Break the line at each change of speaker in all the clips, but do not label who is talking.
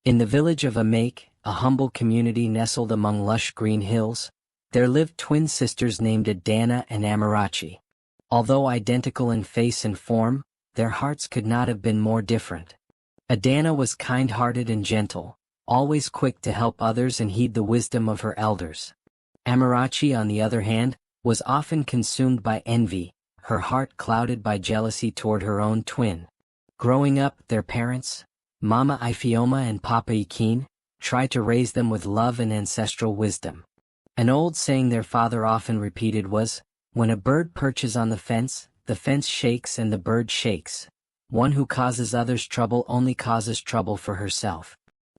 In the village of Amake, a humble community nestled among lush green hills, there lived twin sisters named Adanna and Amarachi. Although identical in face and form, their hearts could not have been more different. Adanna was kind-hearted and gentle, always quick to help others and heed the wisdom of her elders. Amarachi, on the other hand, was often consumed by envy, her heart clouded by jealousy toward her own twin. Growing up, their parents, Mama Ifeoma and Papa Ikin, tried to raise them with love and ancestral wisdom. An old saying their father often repeated was, "When a bird perches on the fence shakes and the bird shakes. One who causes others trouble only causes trouble for herself."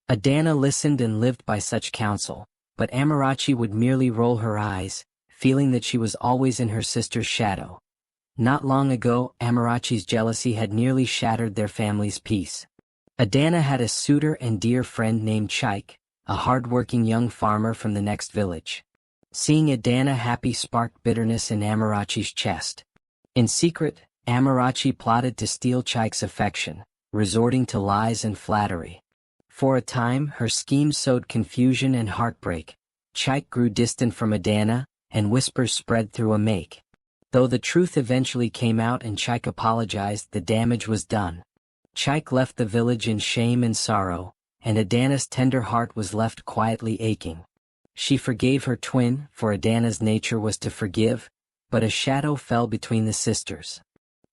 Adanna listened and lived by such counsel, but Amarachi would merely roll her eyes, feeling that she was always in her sister's shadow. Not long ago, Amarachi's jealousy had nearly shattered their family's peace. Adanna had a suitor and dear friend named Chike, a hard-working young farmer from the next village. Seeing Adanna happy sparked bitterness in Amarachi's chest. In secret, Amarachi plotted to steal Chike's affection, resorting to lies and flattery. For a time, her schemes sowed confusion and heartbreak. Chike grew distant from Adanna, and whispers spread through Amake. Though the truth eventually came out and Chike apologized, the damage was done. Chike left the village in shame and sorrow, and Adanna's tender heart was left quietly aching. She forgave her twin, for Adanna's nature was to forgive, but a shadow fell between the sisters.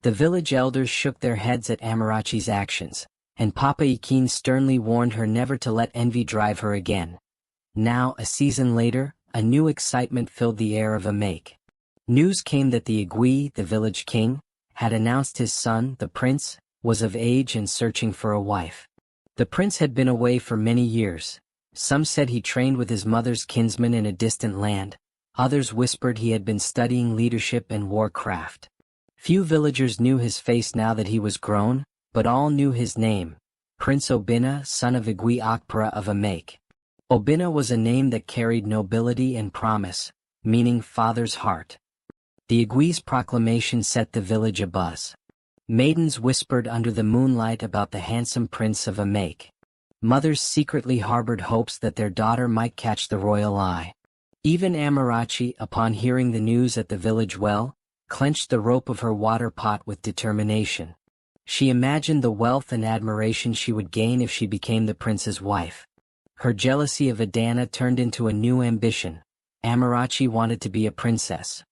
The village elders shook their heads at Amarachi's actions, and Papa Ikin sternly warned her never to let envy drive her again. Now, a season later, a new excitement filled the air of Amake. News came that the Igui, the village king, had announced his son, the prince, was of age and searching for a wife. The prince had been away for many years. Some said he trained with his mother's kinsmen in a distant land. Others whispered he had been studying leadership and warcraft. Few villagers knew his face now that he was grown, but all knew his name, Prince Obinna, son of Igui Akpara of Amake. Obinna was a name that carried nobility and promise, meaning father's heart. The Igui's proclamation set the village abuzz. Maidens whispered under the moonlight about the handsome prince of Amake. Mothers secretly harbored hopes that their daughter might catch the royal eye. Even Amarachi, upon hearing the news at the village well, clenched the rope of her water pot with determination. She imagined the wealth and admiration she would gain if she became the prince's wife. Her jealousy of Adanna turned into a new ambition. Amarachi wanted to be a princess.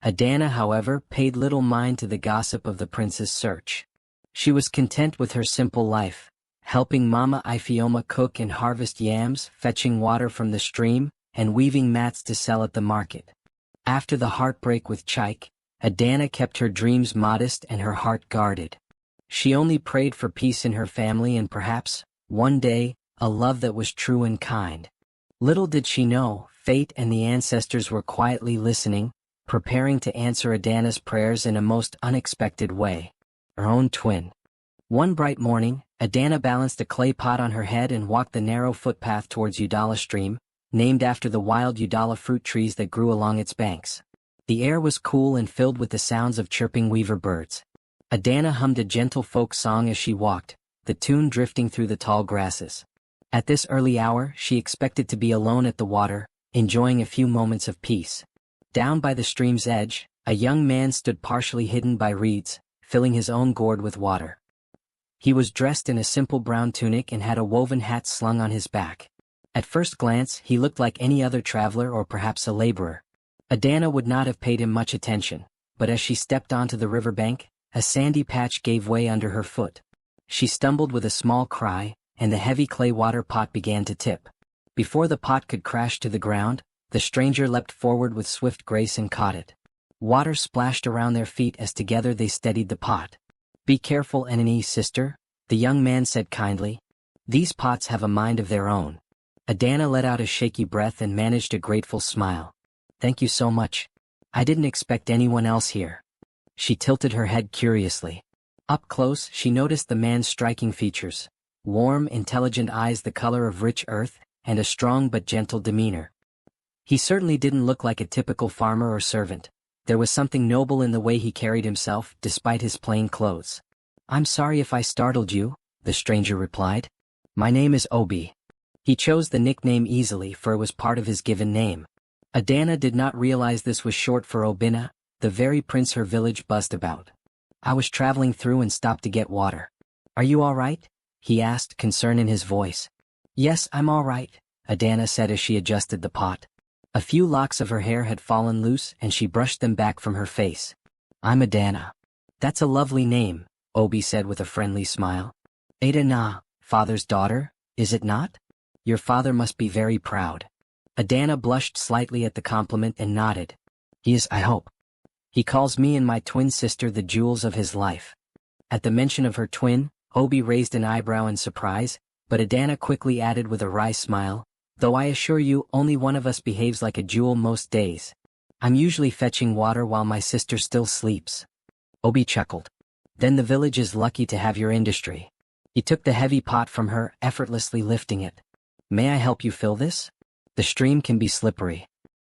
Adanna, however, paid little mind to the gossip of the prince's search. She was content with her simple life, helping Mama Ifeoma cook and harvest yams, fetching water from the stream, and weaving mats to sell at the market. After the heartbreak with Chike, Adanna kept her dreams modest and her heart guarded. She only prayed for peace in her family and perhaps, one day, a love that was true and kind. Little did she know, fate and the ancestors were quietly listening, preparing to answer Adanna's prayers in a most unexpected way. Her own twin. One bright morning, Adanna balanced a clay pot on her head and walked the narrow footpath towards Udala stream, named after the wild Udala fruit trees that grew along its banks. The air was cool and filled with the sounds of chirping weaver birds. Adanna hummed a gentle folk song as she walked, the tune drifting through the tall grasses. At this early hour, she expected to be alone at the water, enjoying a few moments of peace. Down by the stream's edge, a young man stood partially hidden by reeds, filling his own gourd with water. He was dressed in a simple brown tunic and had a woven hat slung on his back. At first glance, he looked like any other traveler or perhaps a laborer. Adanna would not have paid him much attention, but as she stepped onto the riverbank, a sandy patch gave way under her foot. She stumbled with a small cry, and the heavy clay water pot began to tip. Before the pot could crash to the ground, the stranger leapt forward with swift grace and caught it. Water splashed around their feet as together they steadied the pot. "Be careful, Enani, sister," the young man said kindly. "These pots have a mind of their own." Adanna let out a shaky breath and managed a grateful smile. "Thank you so much. I didn't expect anyone else here." She tilted her head curiously. Up close, she noticed the man's striking features. Warm, intelligent eyes the color of rich earth, and a strong but gentle demeanor. He certainly didn't look like a typical farmer or servant. There was something noble in the way he carried himself, despite his plain clothes. "I'm sorry if I startled you," the stranger replied. My name is Obi. He chose the nickname easily for it was part of his given name. Adanna did not realize this was short for Obinna, the very prince her village buzzed about. I was traveling through and stopped to get water. Are you all right? He asked, concern in his voice. Yes, I'm all right, Adanna said as she adjusted the pot. A few locks of her hair had fallen loose and she brushed them back from her face. I'm Adanna. That's a lovely name, Obi said with a friendly smile. Adanna, father's daughter, is it not? Your father must be very proud. Adanna blushed slightly at the compliment and nodded. He is, I hope. He calls me and my twin sister the jewels of his life. At the mention of her twin, Obi raised an eyebrow in surprise, but Adanna quickly added with a wry smile, though I assure you only one of us behaves like a jewel most days. I'm usually fetching water while my sister still sleeps. Obi chuckled. Then the village is lucky to have your industry. He took the heavy pot from her, effortlessly lifting it. May I help you fill this? The stream can be slippery.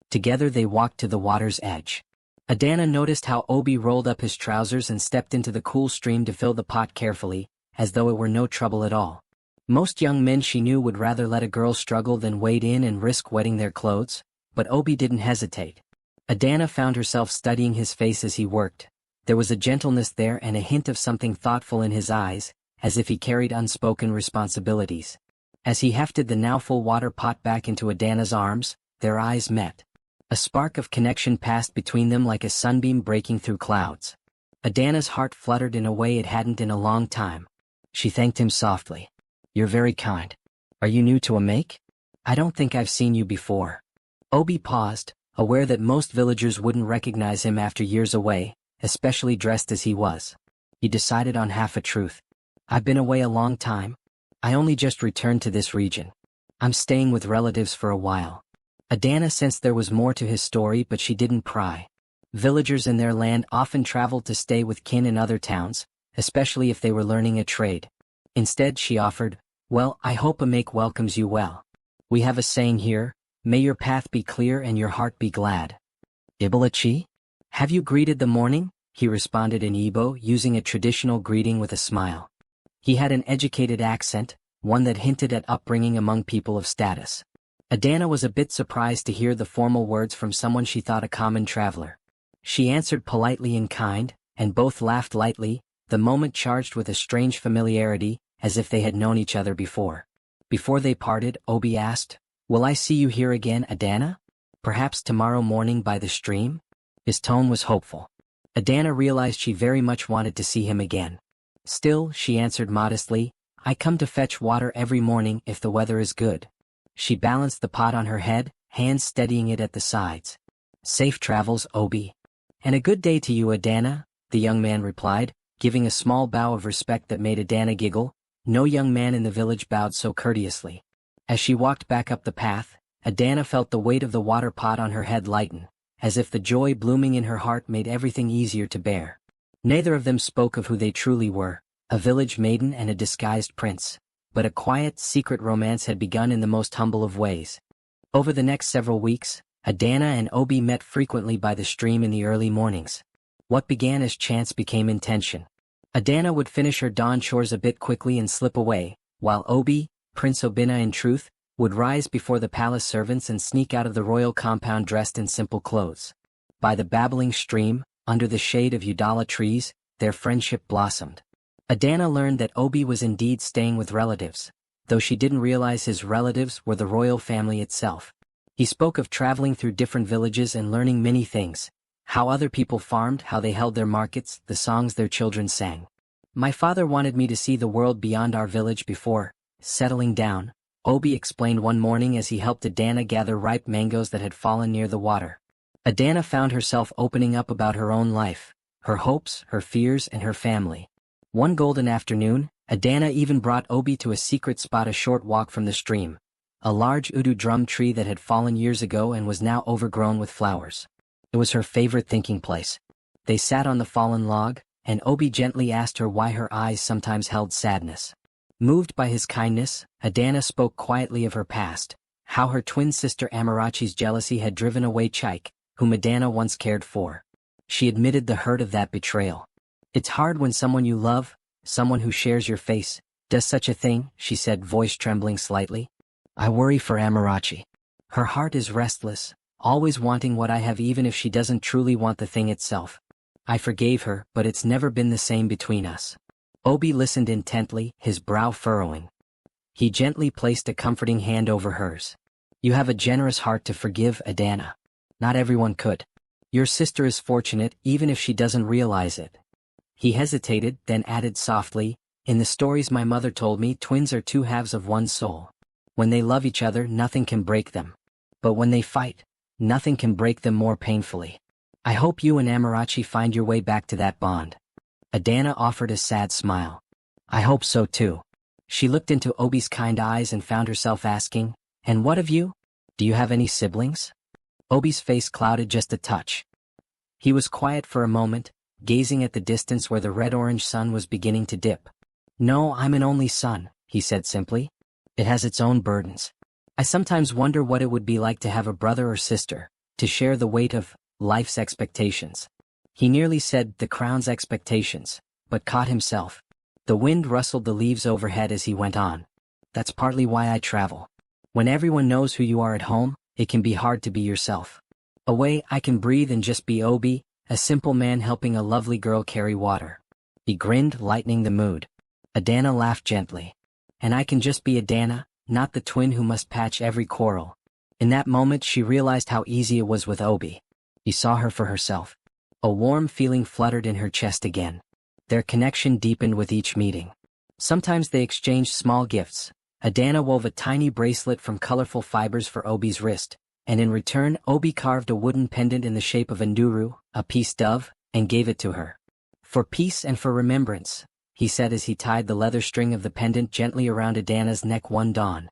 Together they walked to the water's edge. Adanna noticed how Obi rolled up his trousers and stepped into the cool stream to fill the pot carefully, as though it were no trouble at all. Most young men she knew would rather let a girl struggle than wade in and risk wetting their clothes, but Obi didn't hesitate. Adanna found herself studying his face as he worked. There was a gentleness there and a hint of something thoughtful in his eyes, as if he carried unspoken responsibilities. As he hefted the now full water pot back into Adanna's arms, their eyes met. A spark of connection passed between them like a sunbeam breaking through clouds. Adanna's heart fluttered in a way it hadn't in a long time. She thanked him softly. You're very kind. Are you new to a make? I don't think I've seen you before. Obi paused, aware that most villagers wouldn't recognize him after years away, especially dressed as he was. He decided on half a truth. I've been away a long time. I only just returned to this region. I'm staying with relatives for a while. Adanna sensed there was more to his story, but she didn't pry. Villagers in their land often traveled to stay with kin in other towns, especially if they were learning a trade. Instead she offered, well, I hope a make welcomes you well. We have a saying here, may your path be clear and your heart be glad. Ibalachi? Have you greeted the morning? He responded in Igbo, using a traditional greeting with a smile. He had an educated accent, one that hinted at upbringing among people of status. Adanna was a bit surprised to hear the formal words from someone she thought a common traveler. She answered politely in kind, and both laughed lightly, the moment charged with a strange familiarity, as if they had known each other before. Before they parted, Obi asked, Will I see you here again, Adanna? Perhaps tomorrow morning by the stream? His tone was hopeful. Adanna realized she very much wanted to see him again. Still, she answered modestly, I come to fetch water every morning if the weather is good. She balanced the pot on her head, hands steadying it at the sides. Safe travels, Obi. And a good day to you, Adanna, the young man replied, giving a small bow of respect that made Adanna giggle. No young man in the village bowed so courteously. As she walked back up the path, Adanna felt the weight of the water pot on her head lighten, as if the joy blooming in her heart made everything easier to bear. Neither of them spoke of who they truly were, a village maiden and a disguised prince, but a quiet, secret romance had begun in the most humble of ways. Over the next several weeks, Adanna and Obi met frequently by the stream in the early mornings. What began as chance became intention. Adanna would finish her dawn chores a bit quickly and slip away, while Obi, Prince Obinna in truth, would rise before the palace servants and sneak out of the royal compound dressed in simple clothes. By the babbling stream, under the shade of Udala trees, their friendship blossomed. Adanna learned that Obi was indeed staying with relatives, though she didn't realize his relatives were the royal family itself. He spoke of traveling through different villages and learning many things, how other people farmed, how they held their markets, the songs their children sang. My father wanted me to see the world beyond our village before settling down, Obi explained one morning as he helped Adanna gather ripe mangoes that had fallen near the water. Adanna found herself opening up about her own life, her hopes, her fears, and her family. One golden afternoon, Adanna even brought Obi to a secret spot a short walk from the stream, a large udu drum tree that had fallen years ago and was now overgrown with flowers. It was her favorite thinking place. They sat on the fallen log, and Obi gently asked her why her eyes sometimes held sadness. Moved by his kindness, Adanna spoke quietly of her past, how her twin sister Amarachi's jealousy had driven away Chike, whom Adanna once cared for. She admitted the hurt of that betrayal. It's hard when someone you love, someone who shares your face, Does such a thing, she said, voice trembling slightly. I worry for Amarachi. Her heart is restless, always wanting what I have even if she doesn't truly want the thing itself. I forgave her, but it's never been the same between us. Obi listened intently, his brow furrowing. He gently placed a comforting hand over hers. You have a generous heart to forgive, Adanna. Not everyone could. Your sister is fortunate even if she doesn't realize it. He hesitated, then added softly, in the stories my mother told me, twins are two halves of one soul. When they love each other, nothing can break them. But when they fight, nothing can break them more painfully. I hope you and Amarachi find your way back to that bond. Adanna offered a sad smile. I hope so too. She looked into Obi's kind eyes and found herself asking, and what of you? Do you have any siblings? Obi's face clouded just a touch. He was quiet for a moment, gazing at the distance where the red-orange sun was beginning to dip. No, I'm an only son, he said simply. It has its own burdens. I sometimes wonder what it would be like to have a brother or sister, to share the weight of life's expectations. He nearly said the crown's expectations, but caught himself. The wind rustled the leaves overhead as he went on. That's partly why I travel. When everyone knows who you are at home, it can be hard to be yourself. Away, I can breathe and just be Obi, a simple man helping a lovely girl carry water. He grinned, lightening the mood. Adanna laughed gently. And I can just be Adanna, not the twin who must patch every quarrel. In that moment she realized how easy it was with Obi. He saw her for herself. A warm feeling fluttered in her chest again. Their connection deepened with each meeting. Sometimes they exchanged small gifts. Adanna wove a tiny bracelet from colorful fibers for Obi's wrist, and in return Obi carved a wooden pendant in the shape of a nduru, a peace dove, and gave it to her. For peace and for remembrance, he said as he tied the leather string of the pendant gently around Adanna's neck one dawn.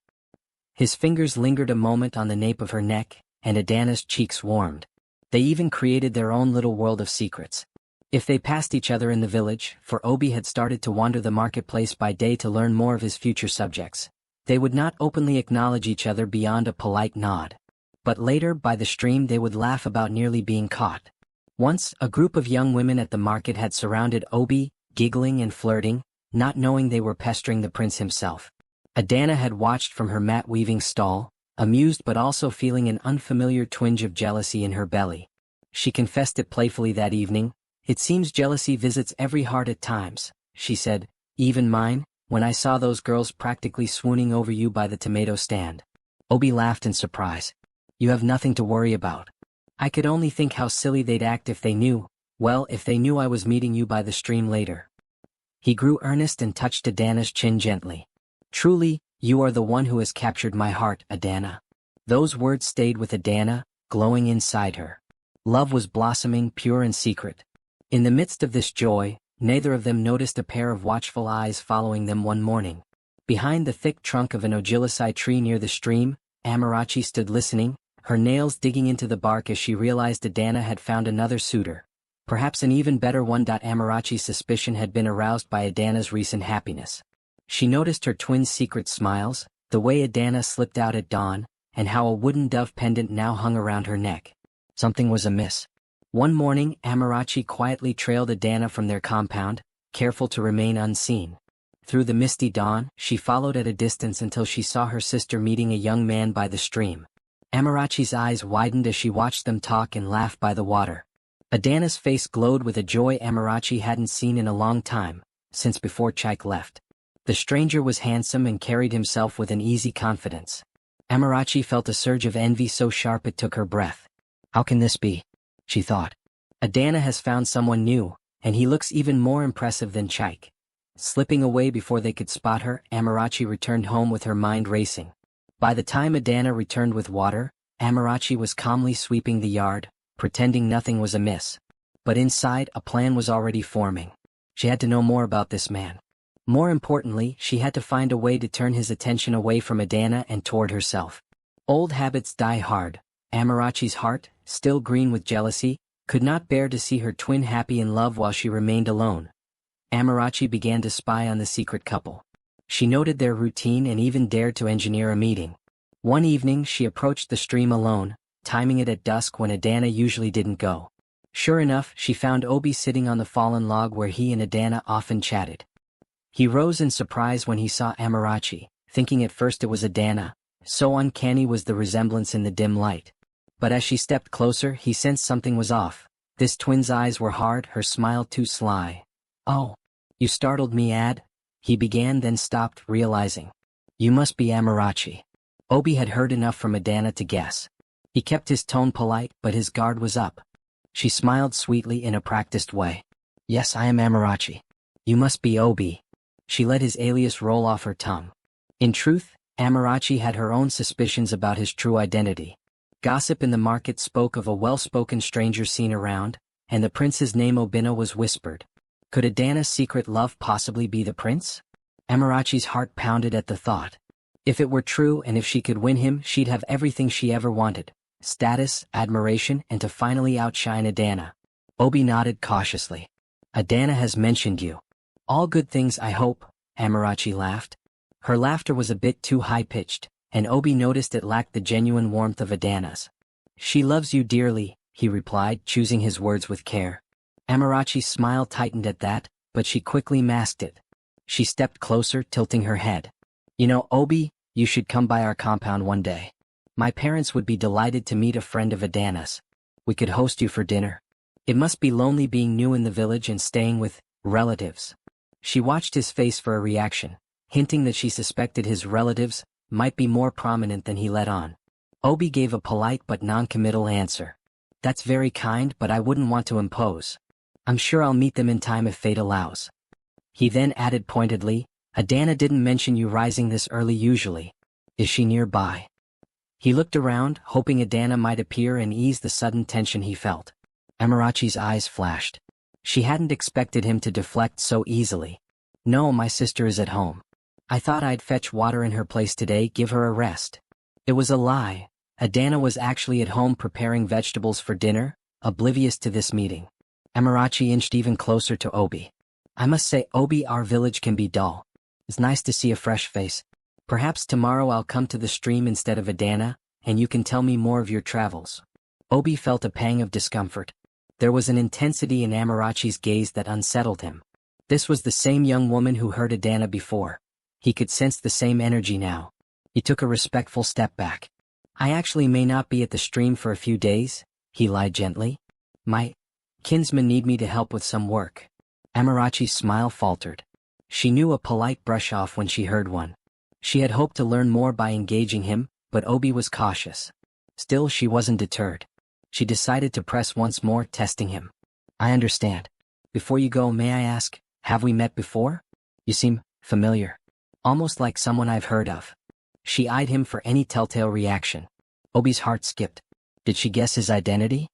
His fingers lingered a moment on the nape of her neck, and Adanna's cheeks warmed. They even created their own little world of secrets. If they passed each other in the village, for Obi had started to wander the marketplace by day to learn more of his future subjects, they would not openly acknowledge each other beyond a polite nod. But later, by the stream, they would laugh about nearly being caught. Once, a group of young women at the market had surrounded Obi, giggling and flirting, not knowing they were pestering the prince himself. Adanna had watched from her mat-weaving stall, amused but also feeling an unfamiliar twinge of jealousy in her belly. She confessed it playfully that evening. It seems jealousy visits every heart at times, she said, even mine, when I saw those girls practically swooning over you by the tomato stand. Obi laughed in surprise. You have nothing to worry about. I could only think how silly they'd act if they knew, well, if they knew I was meeting you by the stream later. He grew earnest and touched Adanna's chin gently. Truly, you are the one who has captured my heart, Adanna. Those words stayed with Adanna, glowing inside her. Love was blossoming, pure and secret. In the midst of this joy, neither of them noticed a pair of watchful eyes following them one morning. Behind the thick trunk of an ogilasci tree near the stream, Amarachi stood listening, her nails digging into the bark as she realized Adanna had found another suitor. Perhaps an even better one. Amarachi's suspicion had been aroused by Adanna's recent happiness. She noticed her twin's secret smiles, the way Adanna slipped out at dawn, and how a wooden dove pendant now hung around her neck. Something was amiss. One morning, Amarachi quietly trailed Adanna from their compound, careful to remain unseen. Through the misty dawn, she followed at a distance until she saw her sister meeting a young man by the stream. Amarachi's eyes widened as she watched them talk and laugh by the water. Adanna's face glowed with a joy Amarachi hadn't seen in a long time, since before Chike left. The stranger was handsome and carried himself with an easy confidence. Amarachi felt a surge of envy so sharp it took her breath. How can this be? She thought. Adanna has found someone new, and he looks even more impressive than Chike. Slipping away before they could spot her, Amarachi returned home with her mind racing. By the time Adanna returned with water, Amarachi was calmly sweeping the yard, pretending nothing was amiss. But inside, a plan was already forming. She had to know more about this man. More importantly, she had to find a way to turn his attention away from Adanna and toward herself. Old habits die hard. Amarachi's heart, still green with jealousy, could not bear to see her twin happy in love while she remained alone. Amarachi began to spy on the secret couple. She noted their routine and even dared to engineer a meeting. One evening she approached the stream alone, timing it at dusk when Adanna usually didn't go. Sure enough, she found Obi sitting on the fallen log where he and Adanna often chatted. He rose in surprise when he saw Amarachi, thinking at first it was Adanna, so uncanny was the resemblance in the dim light. But as she stepped closer, he sensed something was off. This twin's eyes were hard, her smile too sly. "Oh, you startled me, Ad," he began, then stopped, realizing. "You must be Amarachi." Obi had heard enough from Adanna to guess. He kept his tone polite, but his guard was up. She smiled sweetly in a practiced way. "Yes, I am Amarachi. You must be Obi." She let his alias roll off her tongue. In truth, Amarachi had her own suspicions about his true identity. Gossip in the market spoke of a well-spoken stranger seen around, and the prince's name Obinna was whispered. Could Adanna's secret love possibly be the prince? Amarachi's heart pounded at the thought. If it were true and if she could win him, she'd have everything she ever wanted: status, admiration, and to finally outshine Adanna. Obi nodded cautiously. "Adanna has mentioned you." "All good things, I hope," Amarachi laughed. Her laughter was a bit too high-pitched, and Obi noticed it lacked the genuine warmth of Adanna's. "She loves you dearly," he replied, choosing his words with care. Amarachi's smile tightened at that, but she quickly masked it. She stepped closer, tilting her head. "You know, Obi, you should come by our compound one day. My parents would be delighted to meet a friend of Adanna's. We could host you for dinner. It must be lonely being new in the village and staying with relatives." She watched his face for a reaction, hinting that she suspected his relatives might be more prominent than he let on. Obi gave a polite but non-committal answer. "That's very kind, but I wouldn't want to impose. I'm sure I'll meet them in time if fate allows." He then added pointedly, "Adanna didn't mention you rising this early usually. Is she nearby?" He looked around, hoping Adanna might appear and ease the sudden tension he felt. Amarachi's eyes flashed. She hadn't expected him to deflect so easily. "No, my sister is at home. I thought I'd fetch water in her place today, give her a rest." It was a lie. Adanna was actually at home preparing vegetables for dinner, oblivious to this meeting. Amarachi inched even closer to Obi. "I must say, Obi, our village can be dull. It's nice to see a fresh face. Perhaps tomorrow I'll come to the stream instead of Adanna, and you can tell me more of your travels." Obi felt a pang of discomfort. There was an intensity in Amarachi's gaze that unsettled him. This was the same young woman who hurt Adanna before. He could sense the same energy now. He took a respectful step back. "I actually may not be at the stream for a few days," he lied gently. "My kinsmen need me to help with some work." Amarachi's smile faltered. She knew a polite brush-off when she heard one. She had hoped to learn more by engaging him, but Obi was cautious. Still, she wasn't deterred. She decided to press once more, testing him. "I understand. Before you go, may I ask, have we met before? You seem familiar. Almost like someone I've heard of." She eyed him for any telltale reaction. Obi's heart skipped. Did she guess his identity?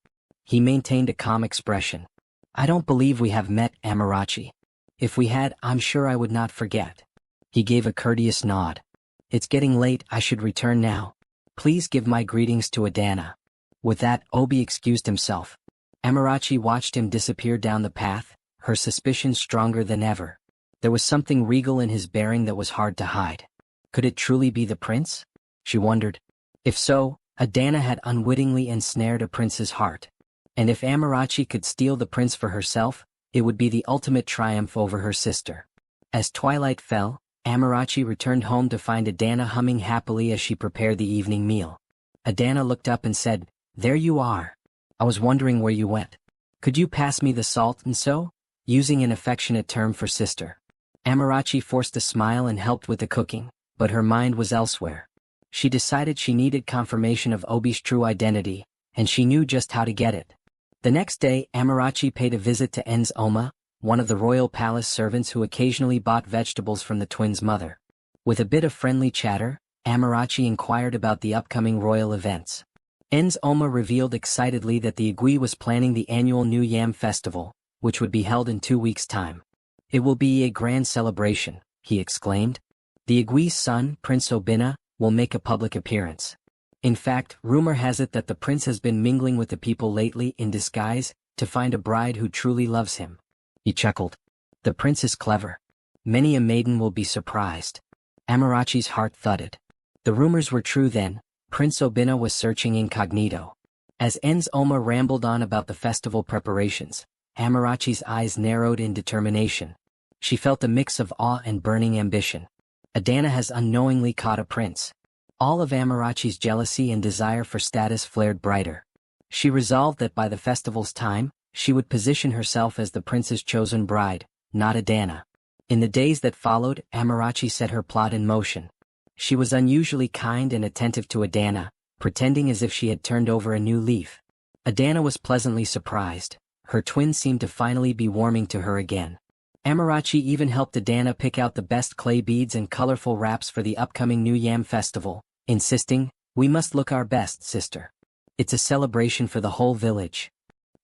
He maintained a calm expression. "I don't believe we have met, Amarachi. If we had, I'm sure I would not forget." He gave a courteous nod. "It's getting late, I should return now. Please give my greetings to Adanna." With that, Obi excused himself. Amarachi watched him disappear down the path, her suspicions stronger than ever. There was something regal in his bearing that was hard to hide. Could it truly be the prince? She wondered. If so, Adanna had unwittingly ensnared a prince's heart. And if Amarachi could steal the prince for herself, it would be the ultimate triumph over her sister. As twilight fell, Amarachi returned home to find Adanna humming happily as she prepared the evening meal. Adanna looked up and said, "There you are. I was wondering where you went. Could you pass me the salt and so?" Using an affectionate term for sister. Amarachi forced a smile and helped with the cooking, but her mind was elsewhere. She decided she needed confirmation of Obi's true identity, and she knew just how to get it. The next day, Amarachi paid a visit to Envious, one of the royal palace servants who occasionally bought vegetables from the twins' mother. With a bit of friendly chatter, Amarachi inquired about the upcoming royal events. Envious revealed excitedly that the Igui was planning the annual New Yam Festival, which would be held in 2 weeks' time. "It will be a grand celebration," he exclaimed. "The Igui's son, Prince Obinna, will make a public appearance. In fact, rumor has it that the prince has been mingling with the people lately in disguise to find a bride who truly loves him." He chuckled. "The prince is clever. Many a maiden will be surprised." Amarachi's heart thudded. The rumors were true then. Prince Obinna was searching incognito. As Envious rambled on about the festival preparations, Amarachi's eyes narrowed in determination. She felt a mix of awe and burning ambition. Adanna has unknowingly caught a prince. All of Amarachi's jealousy and desire for status flared brighter. She resolved that by the festival's time, she would position herself as the prince's chosen bride, not Adanna. In the days that followed, Amarachi set her plot in motion. She was unusually kind and attentive to Adanna, pretending as if she had turned over a new leaf. Adanna was pleasantly surprised. Her twin seemed to finally be warming to her again. Amarachi even helped Adanna pick out the best clay beads and colorful wraps for the upcoming New Yam festival, insisting, "We must look our best, sister. It's a celebration for the whole village."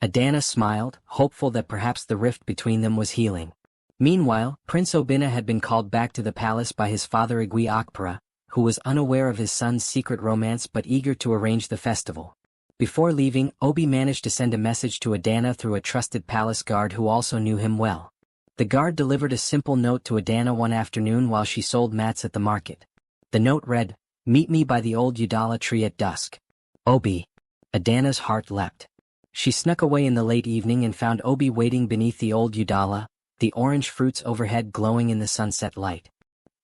Adanna smiled, hopeful that perhaps the rift between them was healing. Meanwhile, Prince Obinna had been called back to the palace by his father Igwe Akpara, who was unaware of his son's secret romance but eager to arrange the festival. Before leaving, Obi managed to send a message to Adanna through a trusted palace guard who also knew him well. The guard delivered a simple note to Adanna one afternoon while she sold mats at the market. The note read, "Meet me by the old Udala tree at dusk." Obi. Adanna's heart leapt. She snuck away in the late evening and found Obi waiting beneath the old Udala, the orange fruits overhead glowing in the sunset light.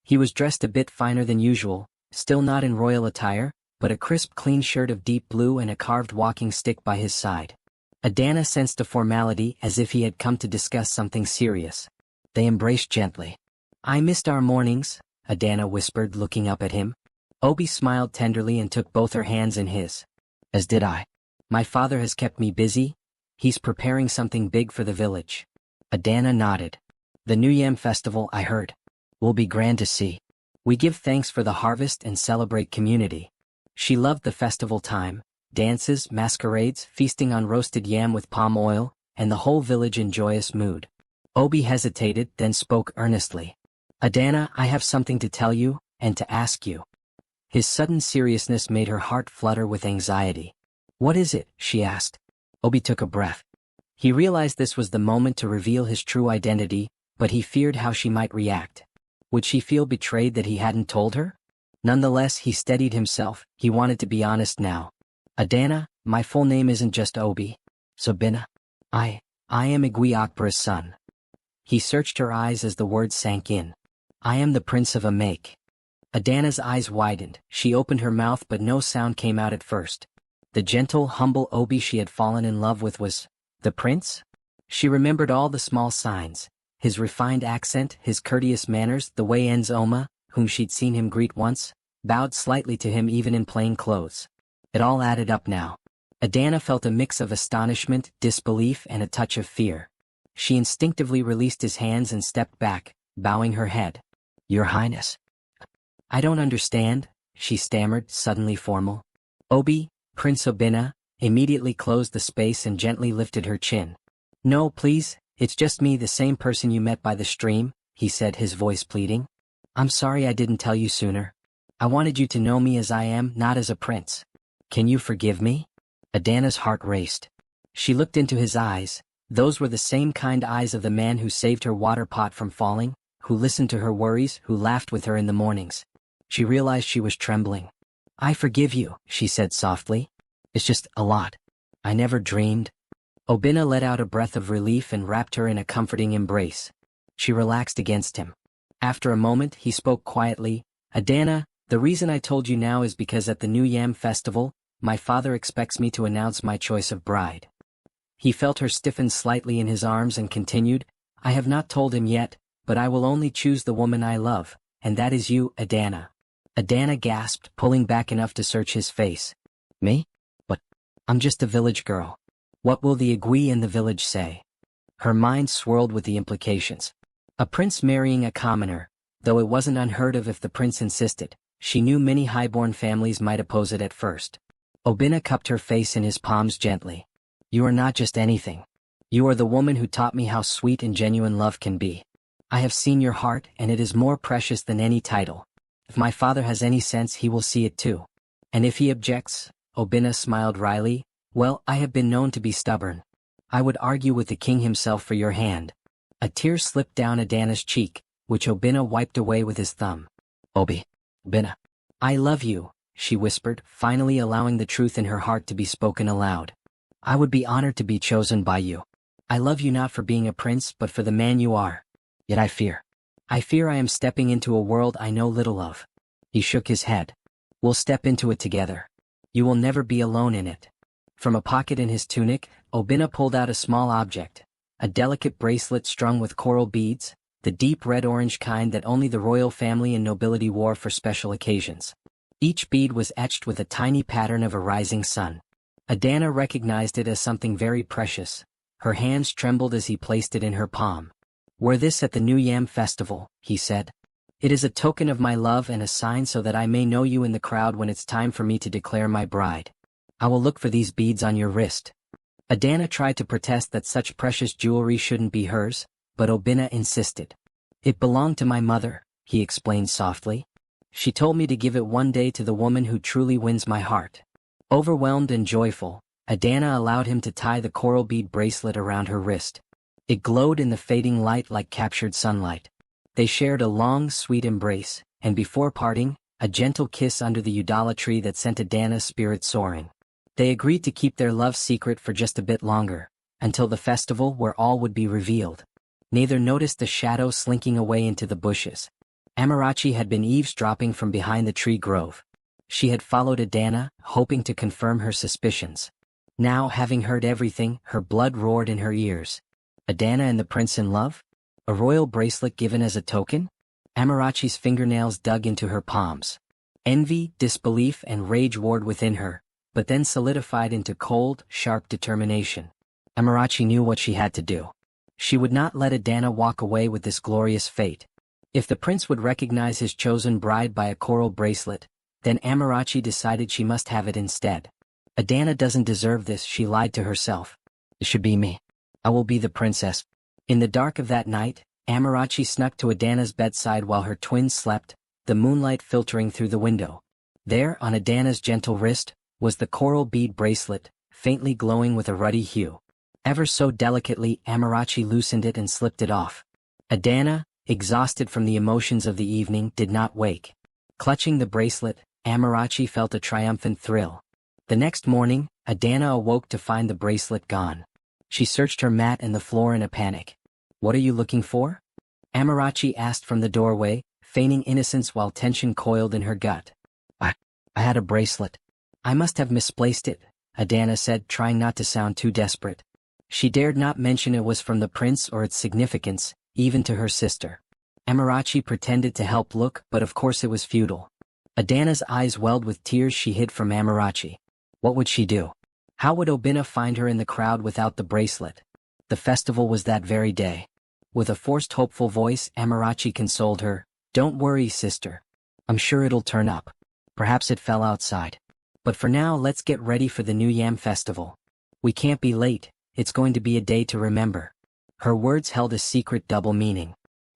He was dressed a bit finer than usual, still not in royal attire, but a crisp clean shirt of deep blue and a carved walking stick by his side. Adanna sensed a formality as if he had come to discuss something serious. They embraced gently. "I missed our mornings," Adanna whispered, looking up at him. Obi smiled tenderly and took both her hands in his. "As did I. My father has kept me busy. He's preparing something big for the village." Adanna nodded. "The New Yam festival, I heard. Will be grand to see. We give thanks for the harvest and celebrate community." She loved the festival time. Dances, masquerades, feasting on roasted yam with palm oil, and the whole village in joyous mood. Obi hesitated, then spoke earnestly. "Adanna, I have something to tell you, and to ask you." His sudden seriousness made her heart flutter with anxiety. "What is it?" she asked. Obi took a breath. He realized this was the moment to reveal his true identity, but he feared how she might react. Would she feel betrayed that he hadn't told her? Nonetheless, he steadied himself. He wanted to be honest now. "Adanna, my full name isn't just Obi. Obinna. I am Igwe Akpara's son." He searched her eyes as the words sank in. "I am the Prince of Amake." Adanna's eyes widened. She opened her mouth but no sound came out at first. The gentle, humble Obi she had fallen in love with was the prince? She remembered all the small signs. His refined accent, his courteous manners, the way Enzoma, whom she'd seen him greet once, bowed slightly to him even in plain clothes. It all added up now. Adanna felt a mix of astonishment, disbelief, and a touch of fear. She instinctively released his hands and stepped back, bowing her head. "Your Highness." "I don't understand," she stammered, suddenly formal. Obi, Prince Obinna, immediately closed the space and gently lifted her chin. "No, please, it's just me, the same person you met by the stream," he said, his voice pleading. "I'm sorry I didn't tell you sooner. I wanted you to know me as I am, not as a prince. Can you forgive me?" Adanna's heart raced. She looked into his eyes. Those were the same kind eyes of the man who saved her water pot from falling, who listened to her worries, who laughed with her in the mornings. She realized she was trembling. "I forgive you," she said softly. "It's just a lot. I never dreamed." Obinna let out a breath of relief and wrapped her in a comforting embrace. She relaxed against him. After a moment, he spoke quietly. "Adanna, the reason I told you now is because at the New Yam festival, my father expects me to announce my choice of bride." He felt her stiffen slightly in his arms and continued, "I have not told him yet, but I will only choose the woman I love, and that is you, Adanna." Adanna gasped, pulling back enough to search his face. "Me? But I'm just a village girl. What will the Igwe in the village say?" Her mind swirled with the implications. A prince marrying a commoner, though it wasn't unheard of if the prince insisted. She knew many highborn families might oppose it at first. Obinna cupped her face in his palms gently. "You are not just anything. You are the woman who taught me how sweet and genuine love can be. I have seen your heart, and it is more precious than any title. If my father has any sense, he will see it too. And if he objects," Obinna smiled wryly, "well, I have been known to be stubborn. I would argue with the king himself for your hand." A tear slipped down Adanna's cheek, which Obinna wiped away with his thumb. Obinna. "I love you," she whispered, finally allowing the truth in her heart to be spoken aloud. "I would be honored to be chosen by you. I love you not for being a prince but for the man you are. Yet I fear. I fear I am stepping into a world I know little of. He shook his head. We'll step into it together. You will never be alone in it. From a pocket in his tunic, Obinna pulled out a small object, a delicate bracelet strung with coral beads, the deep red-orange kind that only the royal family and nobility wore for special occasions. Each bead was etched with a tiny pattern of a rising sun. Adanna recognized it as something very precious. Her hands trembled as he placed it in her palm. Wear this at the New Yam festival, he said. It is a token of my love and a sign so that I may know you in the crowd when it's time for me to declare my bride. I will look for these beads on your wrist. Adanna tried to protest that such precious jewelry shouldn't be hers, but Obinna insisted. It belonged to my mother, he explained softly. She told me to give it one day to the woman who truly wins my heart. Overwhelmed and joyful, Adanna allowed him to tie the coral bead bracelet around her wrist. It glowed in the fading light like captured sunlight. They shared a long, sweet embrace, and before parting, a gentle kiss under the udala tree that sent Adanna's spirit soaring. They agreed to keep their love secret for just a bit longer, until the festival where all would be revealed. Neither noticed the shadow slinking away into the bushes. Amarachi had been eavesdropping from behind the tree grove. She had followed Adanna, hoping to confirm her suspicions. Now, having heard everything, her blood roared in her ears. Adanna and the prince in love? A royal bracelet given as a token? Amarachi's fingernails dug into her palms. Envy, disbelief, and rage warred within her, but then solidified into cold, sharp determination. Amarachi knew what she had to do. She would not let Adanna walk away with this glorious fate. If the prince would recognize his chosen bride by a coral bracelet, then Amarachi decided she must have it instead. Adanna doesn't deserve this, she lied to herself. It should be me. I will be the princess. In the dark of that night, Amarachi snuck to Adanna's bedside while her twins slept, the moonlight filtering through the window. There, on Adanna's gentle wrist, was the coral bead bracelet, faintly glowing with a ruddy hue. Ever so delicately, Amarachi loosened it and slipped it off. Adanna, exhausted from the emotions of the evening, did not wake. Clutching the bracelet, Amarachi felt a triumphant thrill. The next morning, Adanna awoke to find the bracelet gone. She searched her mat and the floor in a panic. What are you looking for? Amarachi asked from the doorway, feigning innocence while tension coiled in her gut. I had a bracelet. I must have misplaced it, Adanna said, trying not to sound too desperate. She dared not mention it was from the prince or its significance, even to her sister. Amarachi pretended to help look, but of course it was futile. Adanna's eyes welled with tears she hid from Amarachi. What would she do? How would Obinna find her in the crowd without the bracelet? The festival was that very day. With a forced hopeful voice, Amarachi consoled her. Don't worry, sister. I'm sure it'll turn up. Perhaps it fell outside. But for now, let's get ready for the New Yam festival. We can't be late, it's going to be a day to remember. Her words held a secret double meaning.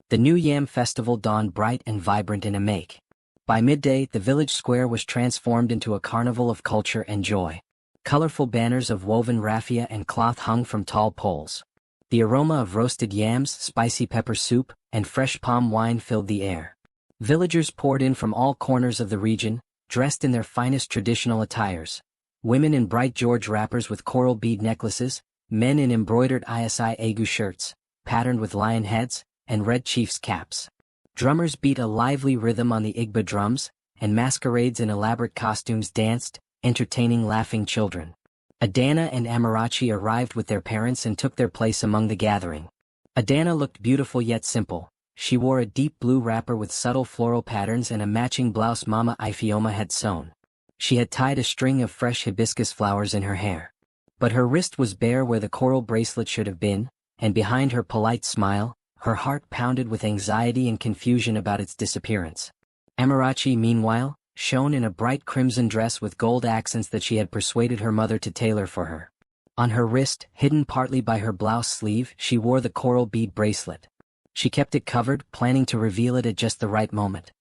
The New Yam festival dawned bright and vibrant in a make. By midday, the village square was transformed into a carnival of culture and joy. Colorful banners of woven raffia and cloth hung from tall poles. The aroma of roasted yams, spicy pepper soup, and fresh palm wine filled the air. Villagers poured in from all corners of the region, dressed in their finest traditional attires. Women in bright George wrappers with coral bead necklaces, men in embroidered ISI Agu shirts, patterned with lion heads, and red chiefs' caps. Drummers beat a lively rhythm on the Igba drums, and masquerades in elaborate costumes danced, entertaining laughing children. Adanna and Amarachi arrived with their parents and took their place among the gathering. Adanna looked beautiful yet simple. She wore a deep blue wrapper with subtle floral patterns and a matching blouse Mama Ifioma had sewn. She had tied a string of fresh hibiscus flowers in her hair. But her wrist was bare where the coral bracelet should have been, and behind her polite smile, her heart pounded with anxiety and confusion about its disappearance. Amarachi, meanwhile, shone in a bright crimson dress with gold accents that she had persuaded her mother to tailor for her. On her wrist, hidden partly by her blouse sleeve, she wore the coral bead bracelet. She kept it covered, planning to reveal it at just the right moment.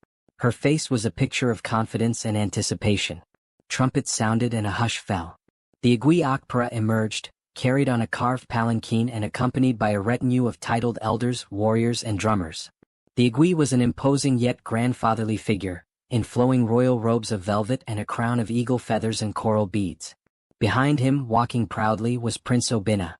Her face was a picture of confidence and anticipation. Trumpets sounded and a hush fell. The Igwe Akpara emerged, carried on a carved palanquin and accompanied by a retinue of titled elders, warriors, and drummers. The Igwe was an imposing yet grandfatherly figure, in flowing royal robes of velvet and a crown of eagle feathers and coral beads. Behind him, walking proudly, was Prince Obinna.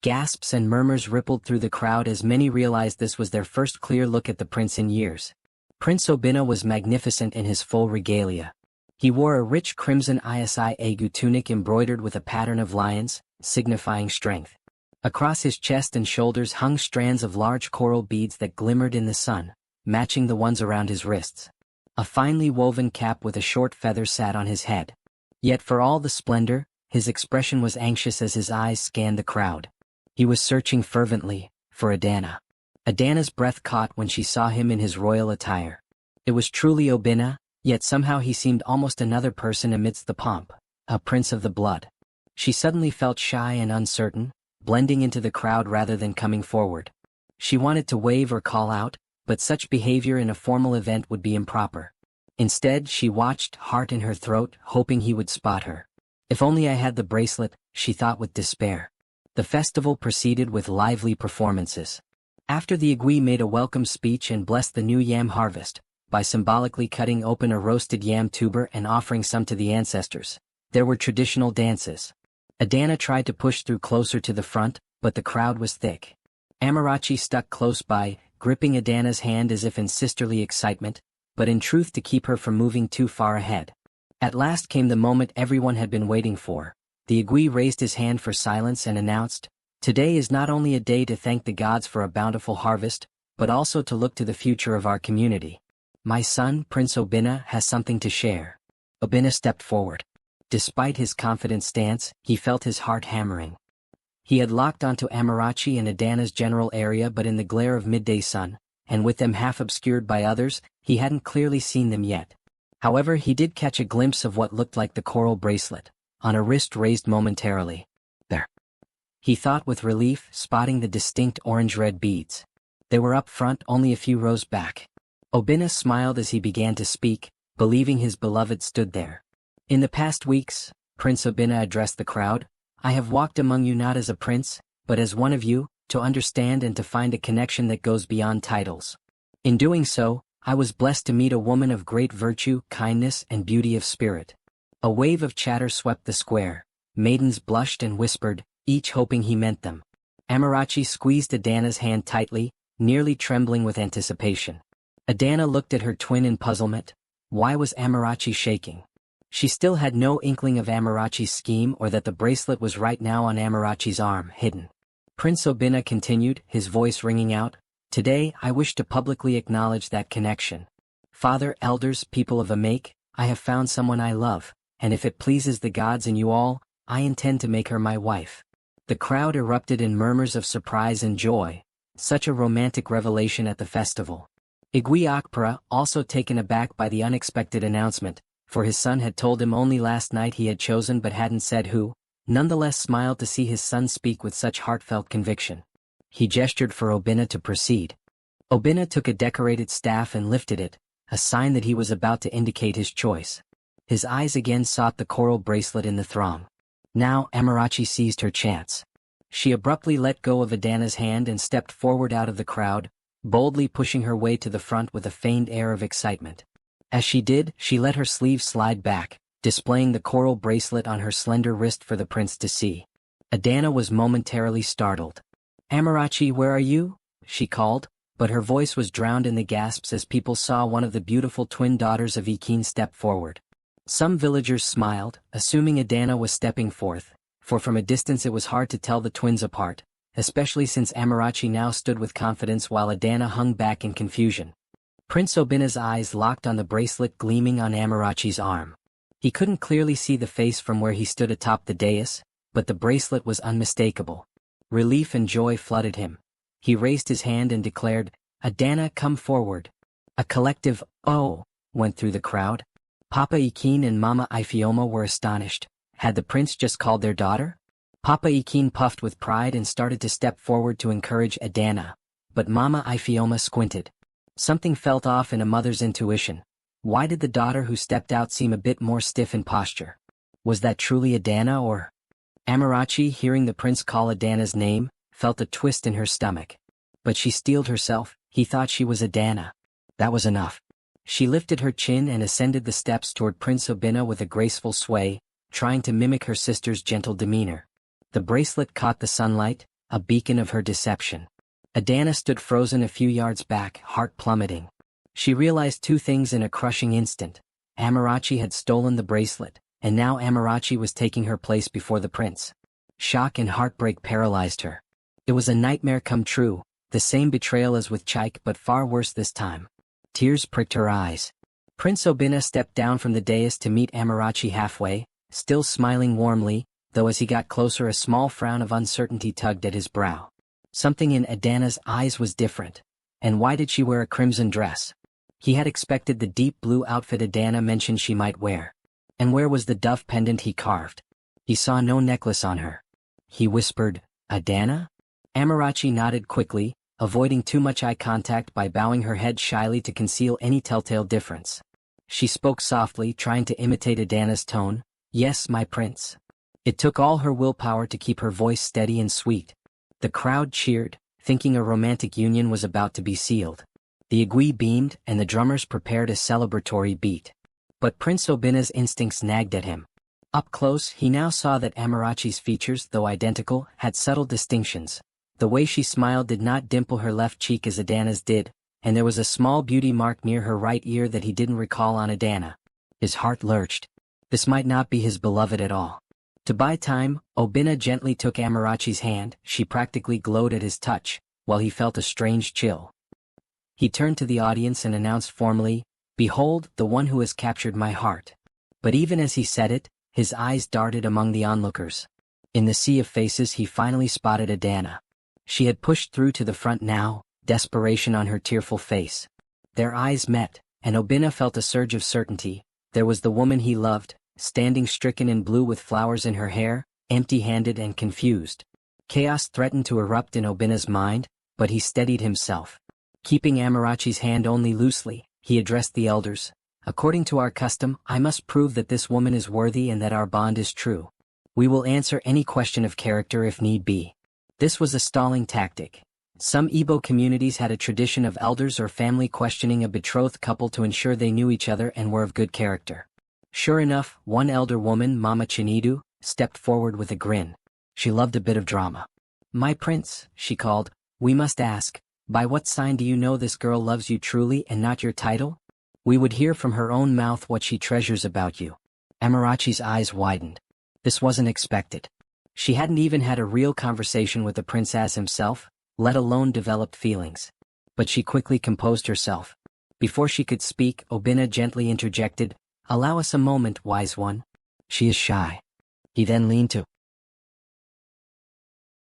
Gasps and murmurs rippled through the crowd as many realized this was their first clear look at the prince in years. Prince Obinna was magnificent in his full regalia. He wore a rich crimson agu tunic embroidered with a pattern of lions, signifying strength. Across his chest and shoulders hung strands of large coral beads that glimmered in the sun, matching the ones around his wrists. A finely woven cap with a short feather sat on his head. Yet for all the splendor, his expression was anxious as his eyes scanned the crowd. He was searching fervently for Adanna. Adanna's breath caught when she saw him in his royal attire. It was truly Obinna, yet somehow he seemed almost another person amidst the pomp, a prince of the blood. She suddenly felt shy and uncertain, blending into the crowd rather than coming forward. She wanted to wave or call out, but such behavior in a formal event would be improper. Instead, she watched, heart in her throat, hoping he would spot her. If only I had the bracelet, she thought with despair. The festival proceeded with lively performances. After the Igui made a welcome speech and blessed the new yam harvest, by symbolically cutting open a roasted yam tuber and offering some to the ancestors, there were traditional dances. Adanna tried to push through closer to the front, but the crowd was thick. Amarachi stuck close by, gripping Adanna's hand as if in sisterly excitement, but in truth to keep her from moving too far ahead. At last came the moment everyone had been waiting for. The Igui raised his hand for silence and announced, "Today is not only a day to thank the gods for a bountiful harvest, but also to look to the future of our community. My son, Prince Obinna, has something to share." Obinna stepped forward. Despite his confident stance, he felt his heart hammering. He had locked onto Amarachi and Adanna's general area, but in the glare of midday sun, and with them half obscured by others, he hadn't clearly seen them yet. However, he did catch a glimpse of what looked like the coral bracelet, on a wrist raised momentarily. There, he thought with relief, spotting the distinct orange-red beads. They were up front, only a few rows back. Obinna smiled as he began to speak, believing his beloved stood there. "In the past weeks," Prince Obinna addressed the crowd, "I have walked among you not as a prince, but as one of you, to understand and to find a connection that goes beyond titles. In doing so, I was blessed to meet a woman of great virtue, kindness, and beauty of spirit." A wave of chatter swept the square. Maidens blushed and whispered, each hoping he meant them. Amarachi squeezed Adanna's hand tightly, nearly trembling with anticipation. Adanna looked at her twin in puzzlement. Why was Amarachi shaking? She still had no inkling of Amarachi's scheme or that the bracelet was right now on Amarachi's arm, hidden. Prince Obinna continued, his voice ringing out, "Today I wish to publicly acknowledge that connection. Father, elders, people of Amake, I have found someone I love, and if it pleases the gods and you all, I intend to make her my wife." The crowd erupted in murmurs of surprise and joy. Such a romantic revelation at the festival. Igui Akpara, also taken aback by the unexpected announcement, for his son had told him only last night he had chosen but hadn't said who, nonetheless smiled to see his son speak with such heartfelt conviction. He gestured for Obinna to proceed. Obinna took a decorated staff and lifted it, a sign that he was about to indicate his choice. His eyes again sought the coral bracelet in the throng. Now Amarachi seized her chance. She abruptly let go of Adanna's hand and stepped forward out of the crowd, boldly pushing her way to the front with a feigned air of excitement. As she did, she let her sleeve slide back, displaying the coral bracelet on her slender wrist for the prince to see. Adanna was momentarily startled. "Amarachi, where are you?" she called, but her voice was drowned in the gasps as people saw one of the beautiful twin daughters of Ikin step forward. Some villagers smiled, assuming Adanna was stepping forth, for from a distance it was hard to tell the twins apart, especially since Amarachi now stood with confidence while Adanna hung back in confusion. Prince Obinna's eyes locked on the bracelet gleaming on Amarachi's arm. He couldn't clearly see the face from where he stood atop the dais, but the bracelet was unmistakable. Relief and joy flooded him. He raised his hand and declared, "Adanna, come forward." A collective "oh" went through the crowd. Papa Ikin and Mama Ifioma were astonished. Had the prince just called their daughter? Papa Ikin puffed with pride and started to step forward to encourage Adanna, but Mama Ifioma squinted. Something felt off in a mother's intuition. Why did the daughter who stepped out seem a bit more stiff in posture? Was that truly Adanna or? Amarachi, hearing the prince call Adanna's name, felt a twist in her stomach. But she steeled herself. He thought she was Adanna. That was enough. She lifted her chin and ascended the steps toward Prince Obinna with a graceful sway, trying to mimic her sister's gentle demeanor. The bracelet caught the sunlight, a beacon of her deception. Adanna stood frozen a few yards back, heart plummeting. She realized two things in a crushing instant. Amarachi had stolen the bracelet, and now Amarachi was taking her place before the prince. Shock and heartbreak paralyzed her. It was a nightmare come true, the same betrayal as with Chaik but far worse this time. Tears pricked her eyes. Prince Obinna stepped down from the dais to meet Amarachi halfway, still smiling warmly, though as he got closer a small frown of uncertainty tugged at his brow. Something in Adanna's eyes was different. And why did she wear a crimson dress? He had expected the deep blue outfit Adanna mentioned she might wear. And where was the dove pendant he carved? He saw no necklace on her. He whispered, "Adanna?" Amarachi nodded quickly, avoiding too much eye contact by bowing her head shyly to conceal any telltale difference. She spoke softly, trying to imitate Adanna's tone, "Yes, my prince." It took all her willpower to keep her voice steady and sweet. The crowd cheered, thinking a romantic union was about to be sealed. The aiguille beamed and the drummers prepared a celebratory beat. But Prince Obinna's instincts nagged at him. Up close, he now saw that Amarachi's features, though identical, had subtle distinctions. The way she smiled did not dimple her left cheek as Adanna's did, and there was a small beauty mark near her right ear that he didn't recall on Adanna. His heart lurched. This might not be his beloved at all. To buy time, Obinna gently took Amarachi's hand. She practically glowed at his touch, while he felt a strange chill. He turned to the audience and announced formally, "Behold, the one who has captured my heart." But even as he said it, his eyes darted among the onlookers. In the sea of faces he finally spotted Adanna. She had pushed through to the front now, desperation on her tearful face. Their eyes met, and Obinna felt a surge of certainty. There was the woman he loved, standing stricken in blue with flowers in her hair, empty-handed and confused. Chaos threatened to erupt in Obinna's mind, but he steadied himself. Keeping Amarachi's hand only loosely, he addressed the elders. "According to our custom, I must prove that this woman is worthy and that our bond is true. We will answer any question of character if need be." This was a stalling tactic. Some Igbo communities had a tradition of elders or family questioning a betrothed couple to ensure they knew each other and were of good character. Sure enough, one elder woman, Mama Chinedu, stepped forward with a grin. She loved a bit of drama. "My prince," she called, "we must ask, by what sign do you know this girl loves you truly and not your title? We would hear from her own mouth what she treasures about you." Amarachi's eyes widened. This wasn't expected. She hadn't even had a real conversation with the prince as himself, let alone developed feelings. But she quickly composed herself. Before she could speak, Obinna gently interjected, "Allow us a moment, wise one. She is shy." He then leaned to